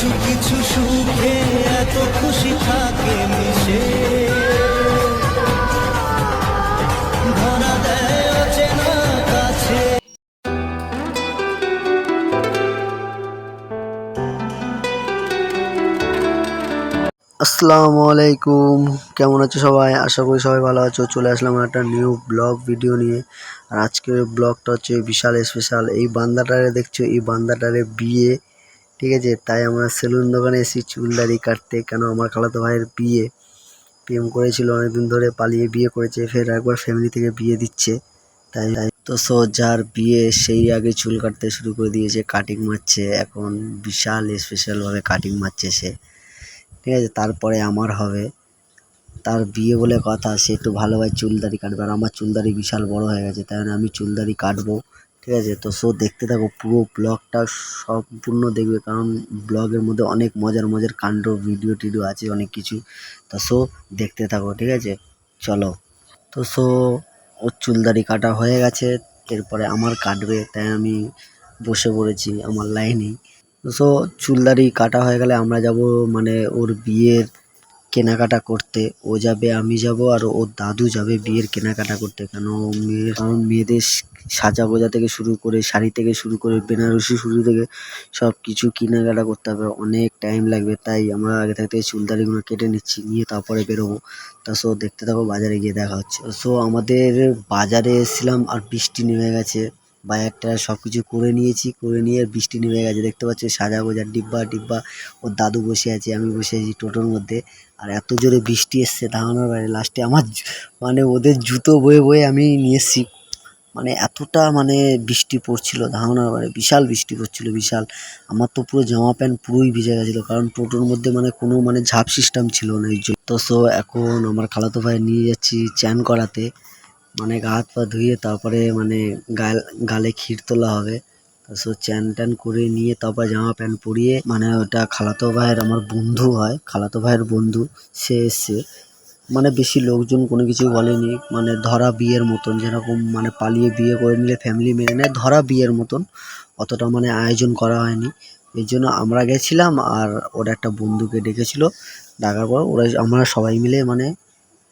কিছু কিছু সুখে এত খুশি থাকে মিশে, ধরা দেয় অচেনা কাছে। আসসালামু আলাইকুম, কেমন আছো সবাই? আশা করি সবাই ভালো আছো। চলে আসলাম একটা নিউ ব্লগ ভিডিও নিয়ে। আর আজকের ব্লগটা হচ্ছে বিশাল স্পেশাল। এই বান্দাটারে দেখছো, এই বান্দাটারে বিয়ে, ঠিক আছে? তাই আমরা সেলুন দোকানে এসেছি চুল দাড়ি কাটতে। কেন আমার খালাতো ভাইয়ের বিয়ে, প্রেম করেছিল অনেকদিন ধরে, পালিয়ে বিয়ে করেছে, ফের একবার ফ্যামিলি থেকে বিয়ে দিচ্ছে। তাই তো যার বিয়ে সেই আগে চুল কাটতে শুরু করে দিয়েছে, কাটিং মারছে এখন, বিশাল স্পেশালভাবে কাটিং মারছে সে, ঠিক আছে? তারপরে আমার হবে, তার বিয়ে বলে কথা, সে একটু ভালোভাবে চুল দাড়ি কাটবে। আর আমার চুল দাড়ি বিশাল বড় হয়ে গেছে, তাই আমি চুল দাড়ি কাটবো, ঠিক আছে? তো দেখতে থাকো, পুরো ব্লগটা সম্পূর্ণ দেখবে, কারণ ব্লগের মধ্যে অনেক মজার মজার কাণ্ড, ভিডিও টিডিও আছে, অনেক কিছু। তো দেখতে থাকো, ঠিক আছে? চলো। তো ওর চুল দাড়ি কাটা হয়ে গেছে, এরপরে আমার কাটবে, তাই আমি বসে পড়েছি আমার লাইনেই। তো চুল দাড়ি কাটা হয়ে গেলে আমরা যাব মানে ওর বিয়ের কেনাকাটা করতে। ও যাবে, আমি যাব, আর ওর দাদু যাবে বিয়ের কেনাকাটা করতে। কারণ মেয়েদের সাজা গোজা থেকে শুরু করে, শাড়ি থেকে শুরু করে, বেনারসি শুরু থেকে সব কিছু কেনাকাটা করতে হবে, অনেক টাইম লাগবে। তাই আমরা আগে থেকে চুল দাড়িগুলো কেটে নিচ্ছি, নিয়ে তারপরে বেরোবো। তা দেখতে থাকো, বাজারে গিয়ে দেখা হচ্ছে। আমাদের বাজারে এসেছিলাম আর বৃষ্টি নেমে গেছে। বাজারটা সব কিছু করে নিয়েছি, করে নিয়ে বৃষ্টি নেমে গেছে। দেখতে পাচ্ছি সাজা গোজার ডিব্বা টিব্বা, ওর দাদু বসে আছে, আমি বসে আছি টোটোর মধ্যে। আর এত জোরে বৃষ্টি এসছে ধারণার বাইরে। লাস্টে আমার মানে ওদের জুতো বয়ে বয়ে আমি নিয়ে এসেছি, মানে এতটা মানে বৃষ্টি পড়ছিল ধারণার বাইরে, বিশাল বৃষ্টি পড়ছিল, বিশাল। আমার তো পুরো জামা প্যান্ট পুরোই ভিজে গেছিলো, কারণ টোটোর মধ্যে মানে কোনো মানে ঝাপ সিস্টেম ছিল না এই জন্য। তো এখন আমার খালাতো ভাই নিয়ে যাচ্ছি চ্যান করাতে, মানে গা হাত পা ধুয়ে তারপরে মানে গালে ক্ষীর তোলা হবে। তো চ্যান ট্যান করে নিয়ে তারপর জামা প্যান্ট পরিয়ে, মানে ওটা খালাতো ভাইয়ের, আমার বন্ধু হয়, খালাতো ভাইয়ের বন্ধু, সে এসছে। মানে বেশি লোকজন কোনো কিছু বলেনি, মানে ধরা বিয়ের মতন, যেরকম মানে পালিয়ে বিয়ে করে নিলে ফ্যামিলি মেনে নেয়, ধরা বিয়ের মতন, অতটা মানে আয়োজন করা হয়নি। এই জন্য আমরা গেছিলাম, আর ওরা একটা বন্ধুকে ডেকেছিল, ডাকার পর আমরা সবাই মিলে মানে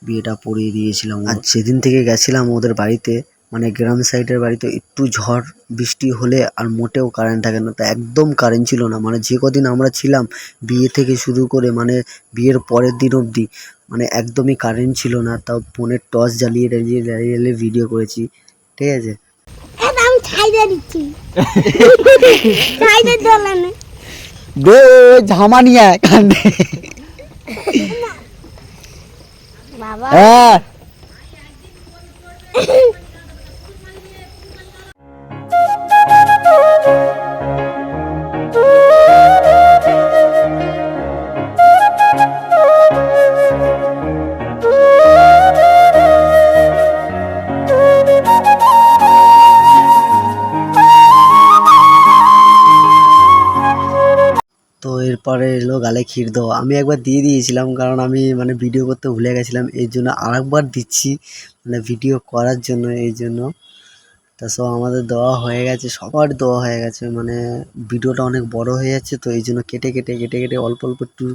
বিয়েটা পড়িয়ে দিয়েছিলাম। আর যেদিন থেকে গেছিলাম ওদের বাড়িতে, মানে গ্রাম সাইডের বাড়িতে, একটু ঝড় বৃষ্টি হলে আর মোটেও কারেন্ট থাকে না, তা একদম কারেন্ট ছিল না। মানে যে কদিন আমরা ছিলাম, বিয়ে থেকে শুরু করে মানে বিয়ের পরের দিন অবধি, মানে একদমই কারেন্ট ছিল না। তাও ফোনের টর্চ জ্বালিয়ে দাঁড়িয়ে দাঁড়িয়ে ভিডিও করেছি, ঠিক আছে? ঝামা নিয়ে হ্যাঁ। তো এরপরে এলো গালে ক্ষীর দেওয়া। আমি একবার দিয়ে দিয়েছিলাম, কারণ আমি মানে ভিডিও করতে ভুলে গেছিলাম, এই জন্য আরেকবার দিচ্ছি, মানে ভিডিও করার জন্য, এই জন্য। তা আমাদের দেওয়া হয়ে গেছে, সবার দেওয়া হয়ে গেছে। মানে ভিডিওটা অনেক বড় হয়ে যাচ্ছে, তো এই জন্য কেটে কেটে কেটে কেটে অল্প অল্প একটু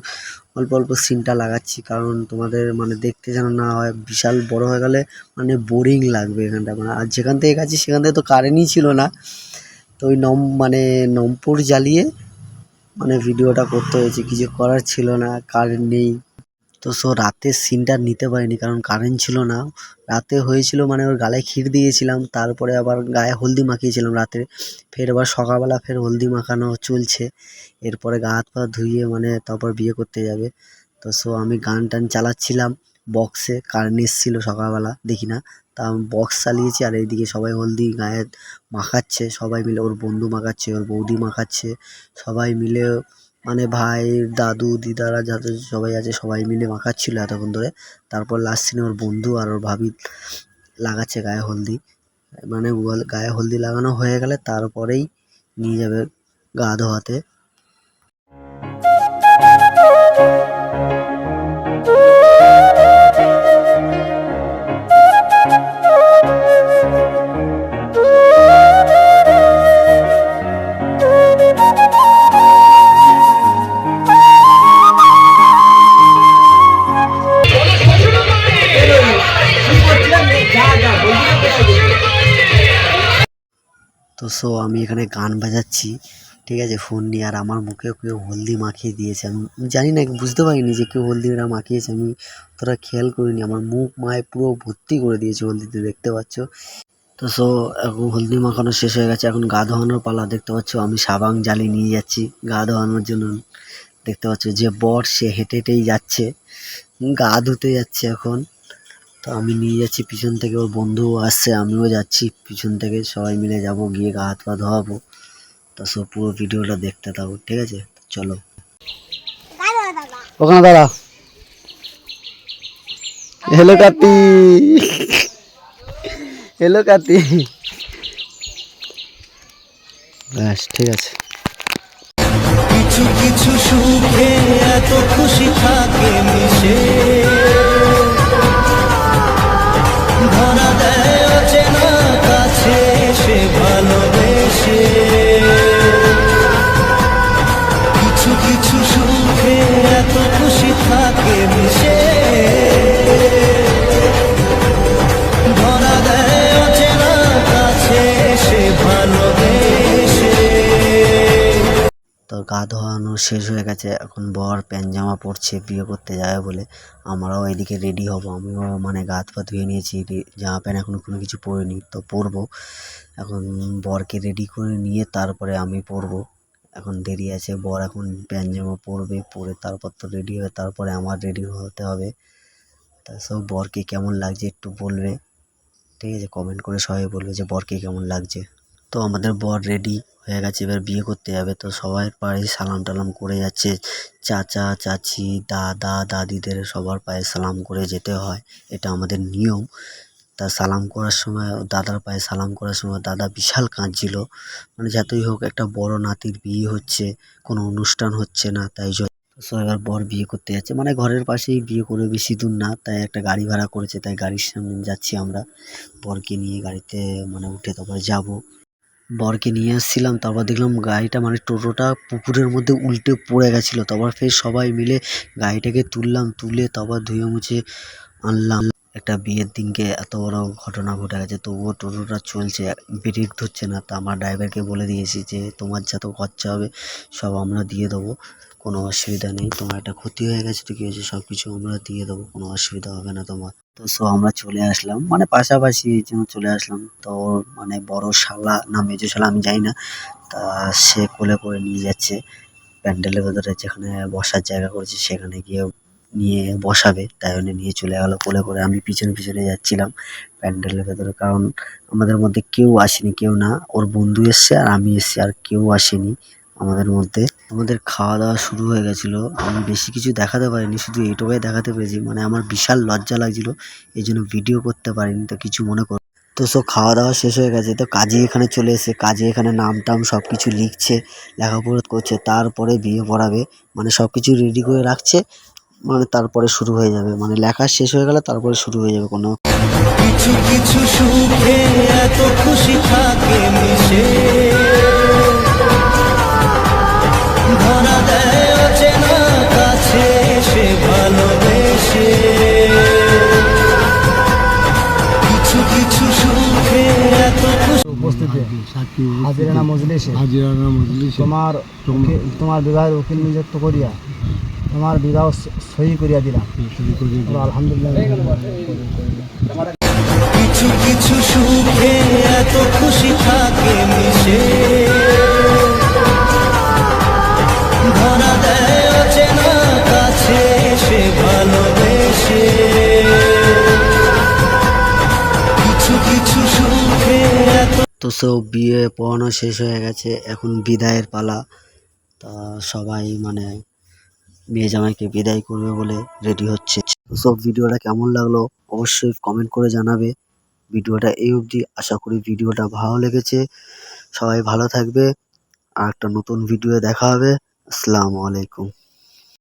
অল্প অল্প সিনটা লাগাচ্ছি, কারণ তোমাদের মানে দেখতে যেন না হয়। বিশাল বড় হয়ে গেলে মানে বোরিং লাগবে এখানটা। মানে আর যেখান থেকে গেছি সেখান থেকে তো কারেন্টই ছিল না, তো ওই মানে নম্বর জ্বালিয়ে মানে ভিডিওটা করতে হয়েছে, কিছু করার ছিল না, কারেন্ট নেই। তো রাতের সিনটা নিতে পারিনি, কারণ কারেন্ট ছিল না। রাতে হয়েছিল মানে ওর গালে ক্ষীর দিয়েছিলাম, তারপরে আবার গায়ে হলদি মাখিয়েছিলাম রাতে, ফের আবার সকালবেলা ফের হলদি মাখানো চলছে। এরপরে গা হাত পা ধুয়ে মানে তারপর বিয়ে করতে যাবে। তো আমি গান টান চালাচ্ছিলাম বক্সে, কারেন্ট এসেছিলো সকালবেলা, দেখি না, তা আমি বক্স চালিয়েছি, আর এইদিকে সবাই হলদি গায়ে মাখাচ্ছে, সবাই মিলে, ওর বন্ধু মাখাচ্ছে, ওর বৌদি মাখাচ্ছে, সবাই মিলে, মানে ভাই, দাদু, দিদারা যাদের সবাই আছে সবাই মিলে মাখাচ্ছিল এতক্ষণ ধরে। তারপর লাস্ট সিনে ওর বন্ধু আর ওর ভাবি লাগাচ্ছে গায়ে হলদি। মানে গায়ে হলদি লাগানো হয়ে গেলে তারপরেই নিয়ে যাবে গা ধোয়াতে। সো আমি এখানে গান বাজাচ্ছি, ঠিক আছে, ফোন নিয়ে। আর আমার মুখে কেউ হলদি মাখিয়ে দিয়েছে, আমি জানি না, বুঝতে পারিনি যে কেউ হলদিটা মাখিয়েছে, আমি অতটা খেয়াল করিনি। আমার মুখ মায়ে পুরো ভর্তি করে দিয়েছে হলদিতে, দেখতে পাচ্ছ। তো সো এখন হলদি মাখানো শেষ হয়ে গেছে, এখন গা ধোয়ানোর পালা। দেখতে পাচ্ছ আমি সাবান জালি নিয়ে যাচ্ছি গা ধোয়ানোর জন্য। দেখতে পাচ্ছ যে বর সে হেঁটে হেঁটেই যাচ্ছে, গা ধুতে যাচ্ছে এখন। তো আমি নিয়ে যাচ্ছি পিছন থেকে, ওর বন্ধু আসছে, আমিও যাচ্ছি পিছন থেকে, সবাই মিলে যাব, গিয়ে গা হাত পা ধোয়াবো। তো সব পুরো ভিডিওটা দেখতে থাকো, ঠিক আছে, চলো। ওখানে দাঁড়া। হ্যালো কাতি, হ্যালো কাতি। ব্যাস, ঠিক আছে। কিছু কিছু সুখে এত খুশি থাকে মিশে, ধরা দেয় অচেনা কাছে সে ভালোবেসে। কিছু কিছু সুখে এত খুশি থাকে মিশে, ধরা দেয় অচেনা কাছে সে ভালোবেসে। তো গা ধোয়ানো শেষ হয়ে গেছে, এখন বর প্যান্ট জামা পরছে বিয়ে করতে যাবে বলে। আমরাও এদিকে রেডি হব, আমিও মানে গা হাত পা ধুয়ে নিয়েছি, জামা প্যান্ট এখনো কোনো কিছু পরিনি, তো পরবো। এখন বরকে রেডি করে নিয়ে তারপরে আমি পরবো। এখন দেরি আছে, বর এখন প্যান্ট জামা পরবে, পরে তারপর তো রেডি হবে, তারপরে আমার রেডি হতে হবে। তা সব বরকে কেমন লাগছে একটু বলবে, ঠিক আছে, কমেন্ট করে সবাই বলবে যে বরকে কেমন লাগছে। তো আমাদের বর রেডি হয়ে গেছে, এবার বিয়ে করতে যাবে। তো সবাই পায়ে সালাম টালাম করে যাচ্ছে, চাচা চাচি দাদা দাদিদের সবার পায়ে সালাম করে যেতে হয়, এটা আমাদের নিয়ম। তা সালাম করার সময়, দাদার পায়ে সালাম করার সময় দাদা বিশাল কাঁদছিল, মানে যতই হোক একটা বড় নাতির বিয়ে হচ্ছে, কোনো অনুষ্ঠান হচ্ছে না, তাই জন্য। তো এবার বর বিয়ে করতে যাচ্ছে, মানে ঘরের পাশেই বিয়ে করে, বেশি দূর না, তাই একটা গাড়ি ভাড়া করেছে, তাই গাড়ির সামনে যাচ্ছি আমরা। বরকে নিয়ে গাড়িতে মানে উঠে তারপরে যাব। বরকে নিয়ে আসছিলাম, তারপর দেখলাম গাড়িটা মানে টোটোটা পুকুরের মধ্যে উল্টে পড়ে গেছিলো। তারপর ফের সবাই মিলে গাড়িটাকে তুললাম, তুলে তারপর ধুয়ে মুছে আনলাম। একটা বিয়ের দিনকে এত বড় ঘটনা ঘটে গেছে, তবুও টোটোটা চলছে, ব্রেক ধরছে না। তা আমার ড্রাইভারকে বলে দিয়েছি যে তোমার যত খরচা হবে সব আমরা দিয়ে দেবো, কোনো অসুবিধা নেই। তোমার একটা ক্ষতি হয়ে গেছে তো কী হয়েছে, সব কিছু আমরা দিয়ে দেবো, কোনো অসুবিধা হবে না তোমার। তো সো আমরা চলে আসলাম, মানে পাশাপাশি এই জন্য চলে আসলাম। তো ওর মানে বড় শালা না মেজো শালা আমি জানি না, তা সে কোলে করে নিয়ে যাচ্ছে প্যান্ডেলের ভেতরে, যেখানে বসার জায়গা করেছে সেখানে গিয়ে নিয়ে বসাবে, তাই জন্য নিয়ে চলে গেল কোলে করে। আমি পিছনে পিছনে যাচ্ছিলাম প্যান্ডেলের ভেতরে, কারণ আমাদের মধ্যে কেউ আসেনি, কেউ না, ওর বন্ধু এসছে আর আমি এসছি, আর কেউ আসেনি আমাদের মধ্যে। আমাদের খাওয়া দাওয়া শুরু হয়ে গেছিল, আমি বেশি কিছু দেখাতে পারিনি, শুধু এইটুকুই দেখাতে পেরেছি, মানে আমার বিশাল লজ্জা লাগছিল, এই জন্য ভিডিও করতে পারিনি, তো কিছু মনে কর। তো সব খাওয়া দাওয়া শেষ হয়ে গেছে, তো কাজী এখানে চলে এসে, কাজী এখানে নাম টাম সব কিছু লিখছে, লেখাপড়া করছে, তারপরে বিয়ে পড়াবে, মানে সব কিছু রেডি করে রাখছে, মানে তারপরে শুরু হয়ে যাবে, মানে লেখা শেষ হয়ে গেলে তারপরে শুরু হয়ে যাবে কোনো। কিছু কিছু সুখে এত খুশি থাকে মিশে, ধরা দেয় অচেনা কাছে সে ভালোবেসে। কিছু কিছু সুখে এত খুশি। উপস্থিতি হাজিরানা মজলিসে তোমার বিবাহের উকিল নিযুক্ত করিয়া তোমার বিবাহ সহি করিয়া দিলাম। আলহামদুলিল্লাহ। কিছু কিছু সুখে এত খুশি থাকে মিশে, ধরা দেয় অচেনা কাছে সে ভালোবেসে। কিছু কিছু সুখে এত। তো সব বিয়ে পড়ানো শেষ হয়ে গেছে, এখন বিদায়ের পালা। তা সবাই মানে মেয়ে জামাইকে বিদায় করবে বলে রেডি হচ্ছে। তো সব ভিডিওটা কেমন লাগলো অবশ্যই কমেন্ট করে জানাবে। ভিডিওটা এই অবধি, আশা করি ভিডিওটা ভালো লেগেছে। সবাই ভালো থাকবে, আর একটা নতুন ভিডিও দেখা হবে। আসসালামু আলাইকুম।